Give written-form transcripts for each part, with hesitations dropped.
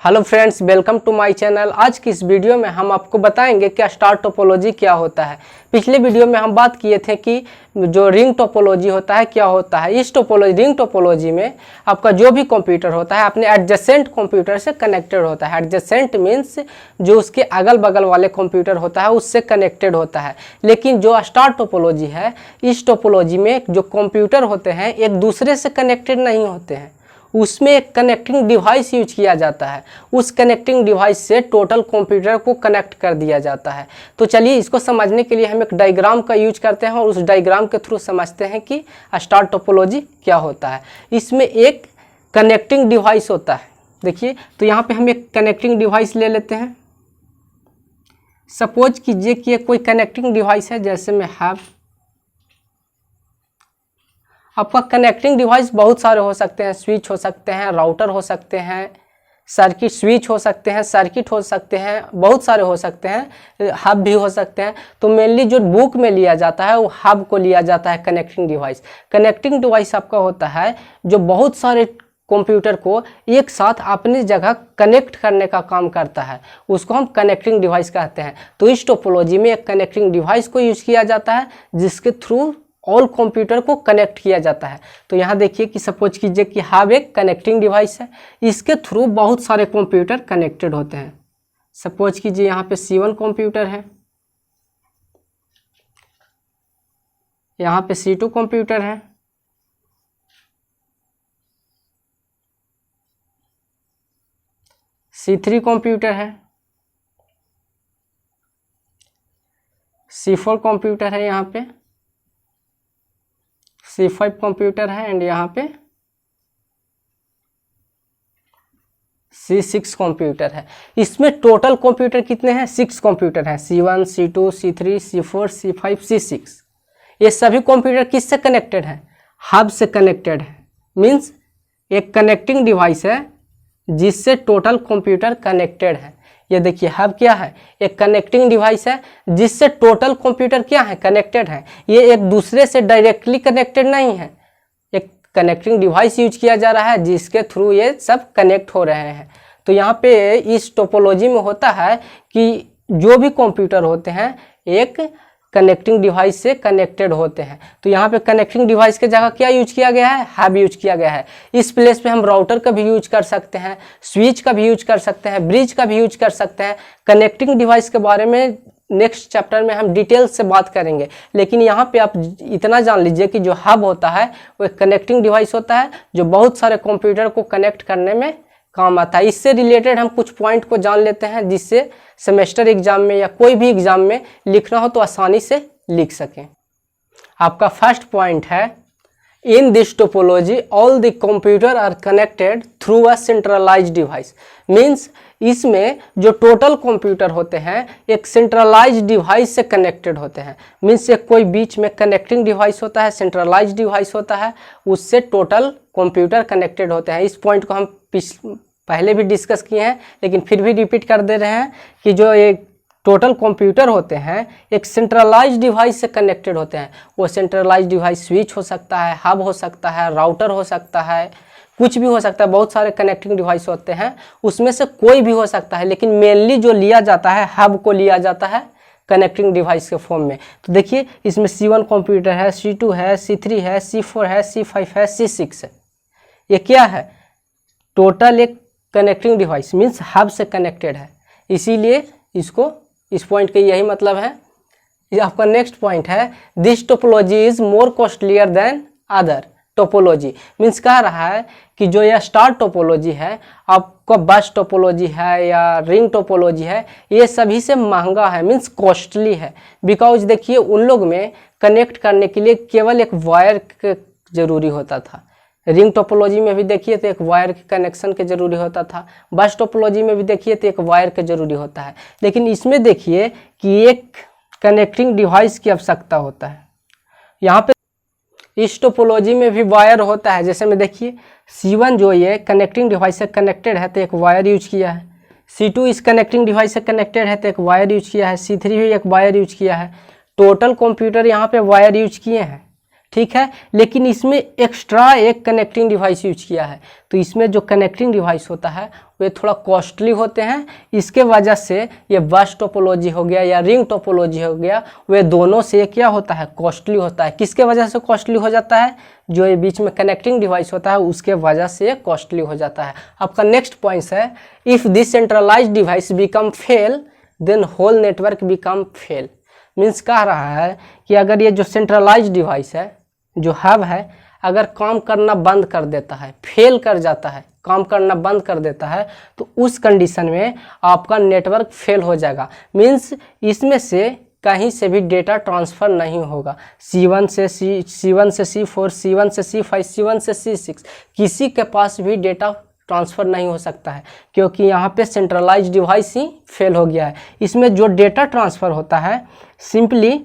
Hello friends, welcome to my channel. आज की इस वीडियो में हम आपको बताएंगे कि स्टार टोपोलॉजी क्या होता है। पिछले वीडियो में हम बात किए थे कि जो रिंग टोपोलॉजी होता है क्या होता है। इस रिंग टोपोलॉजी में आपका जो भी कंप्यूटर होता है अपने एडजेसेंट कंप्यूटर से कनेक्टेड होता है। एडजेसेंट मीन्स जो उसके अगल बगल वाले कंप्यूटर होता है उससे कनेक्टेड होता है। लेकिन जो स्टार टोपोलॉजी है, इस टोपोलॉजी में जो कंप्यूटर होते हैं एक दूसरे से कनेक्टेड नहीं होते हैं, उसमें एक कनेक्टिंग डिवाइस यूज किया जाता है। उस कनेक्टिंग डिवाइस से टोटल कंप्यूटर को कनेक्ट कर दिया जाता है। तो चलिए इसको समझने के लिए हम एक डायग्राम का यूज करते हैं और उस डायग्राम के थ्रू समझते हैं कि स्टार टोपोलॉजी क्या होता है। इसमें एक कनेक्टिंग डिवाइस होता है। देखिए, तो यहाँ पे हम एक कनेक्टिंग डिवाइस ले लेते हैं। सपोज कीजिए कि ये कोई कनेक्टिंग डिवाइस है, जैसे मैं हैव। आपका कनेक्टिंग डिवाइस बहुत सारे हो सकते हैं। स्विच हो सकते हैं, राउटर हो सकते हैं, सर्किट स्विच हो सकते हैं, सर्किट हो सकते हैं, बहुत सारे हो सकते हैं, हब भी हो सकते हैं। तो मेनली जो बुक में लिया जाता है वो हब को लिया जाता है कनेक्टिंग डिवाइस। कनेक्टिंग डिवाइस आपका होता है जो बहुत सारे कंप्यूटर को एक साथ अपनी जगह कनेक्ट करने का काम करता है, उसको हम कनेक्टिंग डिवाइस कहते हैं। तो इस टोपोलॉजी में एक कनेक्टिंग डिवाइस को यूज किया जाता है जिसके थ्रू ऑल कंप्यूटर को कनेक्ट किया जाता है। तो यहाँ देखिए कि सपोज कीजिए कि हब एक कनेक्टिंग डिवाइस है, इसके थ्रू बहुत सारे कंप्यूटर कनेक्टेड होते हैं। सपोज कीजिए यहाँ पे C1 कंप्यूटर है, यहाँ पे C2 कंप्यूटर है, C3 कंप्यूटर है, C4 कंप्यूटर है, यहाँ पे C5 कंप्यूटर है एंड यहाँ पे C6 कंप्यूटर है। इसमें टोटल कंप्यूटर कितने हैं? 6 कंप्यूटर हैं। C1, C2, C3, C4, C5, C6। ये सभी कंप्यूटर किससे कनेक्टेड हैं? हब से कनेक्टेड है। मीन्स एक कनेक्टिंग डिवाइस है जिससे टोटल कंप्यूटर कनेक्टेड है। ये देखिए हब क्या है? एक कनेक्टिंग डिवाइस है जिससे टोटल कंप्यूटर क्या है? कनेक्टेड है। ये एक दूसरे से डायरेक्टली कनेक्टेड नहीं है, एक कनेक्टिंग डिवाइस यूज किया जा रहा है जिसके थ्रू ये सब कनेक्ट हो रहे हैं। तो यहाँ पे इस टोपोलॉजी में होता है कि जो भी कंप्यूटर होते हैं एक कनेक्टिंग डिवाइस से कनेक्टेड होते हैं। तो यहाँ पे कनेक्टिंग डिवाइस के जगह क्या यूज किया गया है? हब यूज किया गया है। इस प्लेस पे हम राउटर का भी यूज कर सकते हैं, स्विच का भी यूज कर सकते हैं, ब्रिज का भी यूज कर सकते हैं। कनेक्टिंग डिवाइस के बारे में नेक्स्ट चैप्टर में हम डिटेल से बात करेंगे, लेकिन यहाँ पे आप इतना जान लीजिए कि जो हब होता है वो एक कनेक्टिंग डिवाइस होता है जो बहुत सारे कंप्यूटर को कनेक्ट करने में काम आता है। इससे रिलेटेड हम कुछ पॉइंट को जान लेते हैं जिससे सेमेस्टर एग्जाम में या कोई भी एग्जाम में लिखना हो तो आसानी से लिख सकें। आपका फर्स्ट पॉइंट है, in this topology all the computer are connected through a centralized device. Means इसमें जो टोटल कंप्यूटर होते हैं एक सेंट्रलाइज्ड डिवाइस से कनेक्टेड होते हैं। मीन्स एक कोई बीच में कनेक्टिंग डिवाइस होता है, सेंट्रलाइज्ड डिवाइस होता है, उससे टोटल कंप्यूटर कनेक्टेड होते हैं। इस पॉइंट को हम पहले भी डिस्कस किए हैं लेकिन फिर भी रिपीट कर दे रहे हैं कि जो एक टोटल कंप्यूटर होते हैं एक सेंट्रलाइज्ड डिवाइस से कनेक्टेड होते हैं। वो सेंट्रलाइज्ड डिवाइस स्विच हो सकता है, हब हो सकता है, राउटर हो सकता है, कुछ भी हो सकता है। बहुत सारे कनेक्टिंग डिवाइस होते हैं, उसमें से कोई भी हो सकता है, लेकिन मेनली जो लिया जाता है हब को लिया जाता है कनेक्टिंग डिवाइस के फॉर्म में। तो देखिए इसमें C1 कंप्यूटर है, C2 है, C3 है, C4 है, C5 है, C6 है। ये क्या है? टोटल एक कनेक्टिंग डिवाइस मीन्स हब से कनेक्टेड है, इसीलिए इसको इस पॉइंट का यही मतलब है। ये आपका नेक्स्ट पॉइंट है, this topology is more costlier then other topology. Means कह रहा है कि जो यह स्टार टोपोलॉजी है, आपका बस टोपोलॉजी है या रिंग टोपोलॉजी है, ये सभी से महंगा है, मीन्स कॉस्टली है। बिकॉज देखिए उन लोग में कनेक्ट करने के लिए केवल एक वायर जरूरी होता था। रिंग टोपोलॉजी में भी देखिए तो एक वायर के कनेक्शन के जरूरी होता था, बस टोपोलॉजी में भी देखिए तो एक वायर के जरूरी होता है। लेकिन इसमें देखिए कि एक कनेक्टिंग डिवाइस की आवश्यकता होता है। यहाँ पे इस टोपोलॉजी में भी वायर होता है। जैसे में देखिए C1 जो ये कनेक्टिंग डिवाइस से कनेक्टेड है तो एक वायर यूज किया है, C2 इस कनेक्टिंग डिवाइस से कनेक्टेड है तो एक वायर यूज किया है, C3 भी एक वायर यूज किया है। टोटल कंप्यूटर यहाँ पे वायर यूज किए हैं, ठीक है, लेकिन इसमें एक्स्ट्रा एक कनेक्टिंग डिवाइस यूज किया है। तो इसमें जो कनेक्टिंग डिवाइस होता है वे थोड़ा कॉस्टली होते हैं, इसके वजह से ये बस टोपोलॉजी हो गया या रिंग टोपोलॉजी हो गया, वे दोनों से क्या होता है, कॉस्टली होता है। किसके वजह से कॉस्टली हो जाता है, जो ये बीच में कनेक्टिंग डिवाइस होता है उसके वजह से कॉस्टली हो जाता है। आपका नेक्स्ट पॉइंट है, if this centralized device become fail then whole network become fail. Means कह रहा है कि अगर ये जो सेंट्रलाइज्ड डिवाइस है, जो हब है, अगर काम करना बंद कर देता है, फेल कर जाता है, काम करना बंद कर देता है, तो उस कंडीशन में आपका नेटवर्क फेल हो जाएगा। मीन्स इसमें से कहीं से भी डेटा ट्रांसफ़र नहीं होगा। C1 से C4, C1 से C5, C1 से C6 किसी के पास भी डेटा ट्रांसफ़र नहीं हो सकता है, क्योंकि यहाँ पे सेंट्रलाइज्ड डिवाइस ही फेल हो गया है। इसमें जो डेटा ट्रांसफ़र होता है सिंपली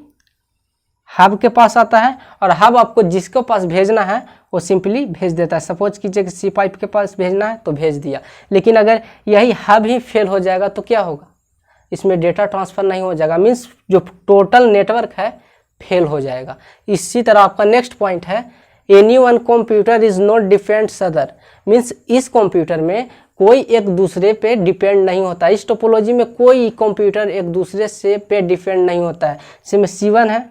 हब के पास आता है, और हब आपको जिसके पास भेजना है वो सिंपली भेज देता है। सपोज कीजिए कि C5 के पास भेजना है तो भेज दिया, लेकिन अगर यही हब ही फेल हो जाएगा तो क्या होगा, इसमें डेटा ट्रांसफ़र नहीं हो जाएगा। मीन्स जो टोटल नेटवर्क है फेल हो जाएगा। इसी तरह आपका नेक्स्ट पॉइंट है, any one computer is not depends other. Means इस कंप्यूटर में कोई एक दूसरे पे डिपेंड नहीं होता। इस टोपोलॉजी में कोई कंप्यूटर एक दूसरे से पे डिपेंड नहीं होता है। इसमें C1 है,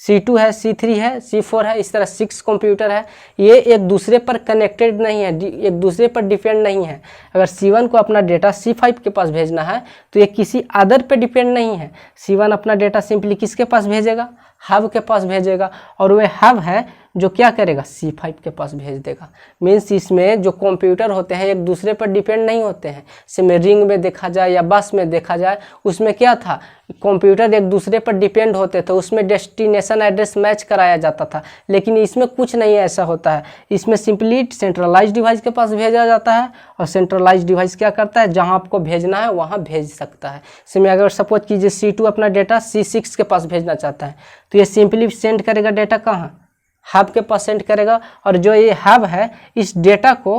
C2 है, C3 है, C4 है, इस तरह 6 कंप्यूटर है। ये एक दूसरे पर कनेक्टेड नहीं है, एक दूसरे पर डिपेंड नहीं है। अगर C1 को अपना डेटा C5 के पास भेजना है तो ये किसी अदर पे डिपेंड नहीं है। C1 अपना डेटा सिंपली किसके पास भेजेगा, हब के पास भेजेगा, और वह हब है जो क्या करेगा, C5 के पास भेज देगा। मीन्स इसमें जो कंप्यूटर होते हैं एक दूसरे पर डिपेंड नहीं होते हैं। जैसे रिंग में देखा जाए या बस में देखा जाए, उसमें क्या था, कंप्यूटर एक दूसरे पर डिपेंड होते थे, उसमें डेस्टिनेशन एड्रेस मैच कराया जाता था। लेकिन इसमें कुछ नहीं ऐसा होता है। इसमें सिंपली सेंट्रलाइज्ड डिवाइस के पास भेजा जाता है, और सेंट्रलाइज्ड डिवाइस क्या करता है, जहां आपको भेजना है वहां भेज सकता है। इसमें अगर सपोज कीजिए C2 अपना डेटा C6 के पास भेजना चाहता है तो ये सिंपली सेंड करेगा डेटा कहाँ, हब के पास सेंड करेगा, और जो ये हब है इस डेटा को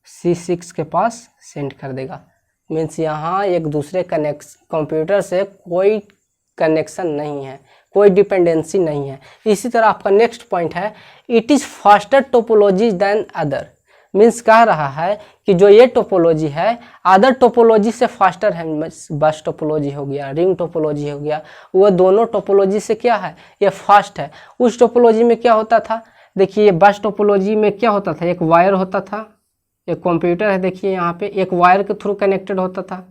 C6 के पास सेंड कर देगा। मीन्स यहाँ एक दूसरे कंप्यूटर से कोई कनेक्शन नहीं है, कोई डिपेंडेंसी नहीं है। इसी तरह आपका नेक्स्ट पॉइंट है, it is faster topology than other. Means कह रहा है कि जो ये टोपोलॉजी है अदर टोपोलॉजी से फास्टर है। बस टोपोलॉजी हो गया, रिंग टोपोलॉजी हो गया, वो दोनों टोपोलॉजी से क्या है, ये फास्ट है। उस टोपोलॉजी में क्या होता था, देखिए बस टोपोलॉजी में क्या होता था, एक वायर होता था, एक कंप्यूटर है, देखिए यहाँ पे एक वायर के थ्रू कनेक्टेड होता था।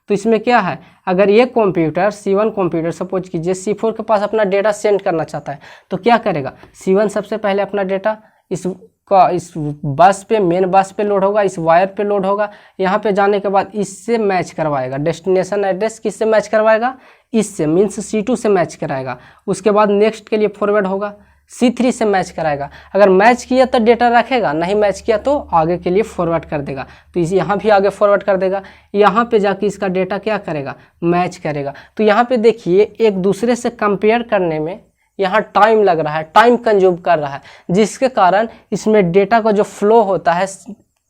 तो इसमें क्या है, अगर ये कंप्यूटर C1 कंप्यूटर सपोज कीजिए C4 के पास अपना डेटा सेंड करना चाहता है तो क्या करेगा, C1 सबसे पहले अपना डेटा इस बस पे, मेन बस पे लोड होगा, इस वायर पे लोड होगा। यहाँ पे जाने के बाद इससे मैच करवाएगा, डेस्टिनेशन एड्रेस किससे मैच करवाएगा, इससे, मीन्स C2 से मैच कराएगा। उसके बाद नेक्स्ट के लिए फॉरवर्ड होगा, C3 से मैच कराएगा। अगर मैच किया तो डेटा रखेगा, नहीं मैच किया तो आगे के लिए फॉरवर्ड कर देगा। तो इसे यहाँ भी आगे फॉरवर्ड कर देगा, यहाँ पे जाके इसका डेटा क्या करेगा, मैच करेगा। तो यहाँ पे देखिए एक दूसरे से कंपेयर करने में यहाँ टाइम लग रहा है, टाइम कंज्यूम कर रहा है, जिसके कारण इसमें डेटा का जो फ्लो होता है,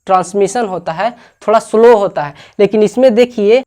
ट्रांसमिशन होता है, थोड़ा स्लो होता है। लेकिन इसमें देखिए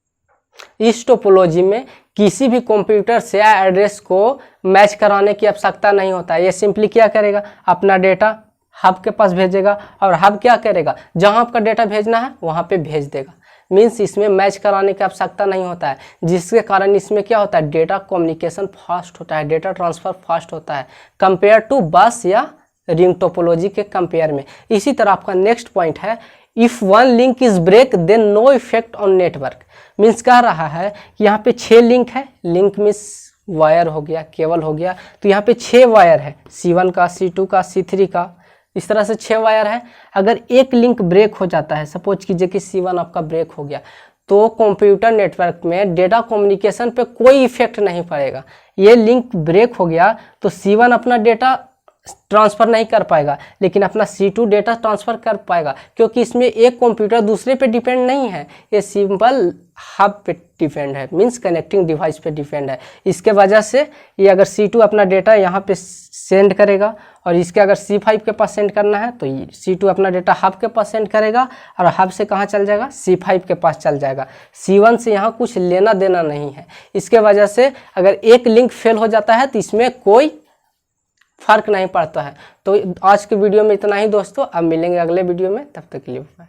इस टोपोलॉजी में किसी भी कंप्यूटर से एड्रेस को मैच कराने की आवश्यकता नहीं होता है। ये सिंपली क्या करेगा, अपना डेटा हब के पास भेजेगा, और हब क्या करेगा, जहां आपका डेटा भेजना है वहां पे भेज देगा। मीन्स इसमें मैच कराने की आवश्यकता नहीं होता है, जिसके कारण इसमें क्या होता है, डेटा कम्युनिकेशन फास्ट होता है, डेटा ट्रांसफर फास्ट होता है कंपेयर टू बस या रिंग टोपोलॉजी के कंपेयर में। इसी तरह आपका नेक्स्ट पॉइंट है, if one link is break then no effect on network. Means कह रहा है कि यहाँ पे 6 लिंक है, लिंक मीन्स वायर हो गया, केबल हो गया। तो यहाँ पे 6 वायर है, C1 का, C2 का, C3 का, इस तरह से 6 वायर है। अगर एक लिंक ब्रेक हो जाता है, सपोज कीजिए कि C1 आपका ब्रेक हो गया, तो कंप्यूटर नेटवर्क में डेटा कम्युनिकेशन पे कोई इफेक्ट नहीं पड़ेगा। ये लिंक ब्रेक हो गया तो C1 अपना डेटा ट्रांसफ़र नहीं कर पाएगा, लेकिन अपना C2 डेटा ट्रांसफ़र कर पाएगा, क्योंकि इसमें एक कंप्यूटर दूसरे पे डिपेंड नहीं है, ये सिंपल हब पे डिपेंड है, मींस कनेक्टिंग डिवाइस पे डिपेंड है। इसके वजह से ये अगर C2 अपना डेटा यहाँ पे सेंड करेगा, और इसके अगर C5 के पास सेंड करना है तो C2 अपना डेटा हब के पास सेंड करेगा, और हब से कहाँ चल जाएगा, C5 के पास चल जाएगा। C1 से यहाँ कुछ लेना देना नहीं है। इसके वजह से अगर एक लिंक फेल हो जाता है तो इसमें कोई फर्क नहीं पड़ता है। तो आज के वीडियो में इतना ही दोस्तों, अब मिलेंगे अगले वीडियो में, तब तक के लिए बाय।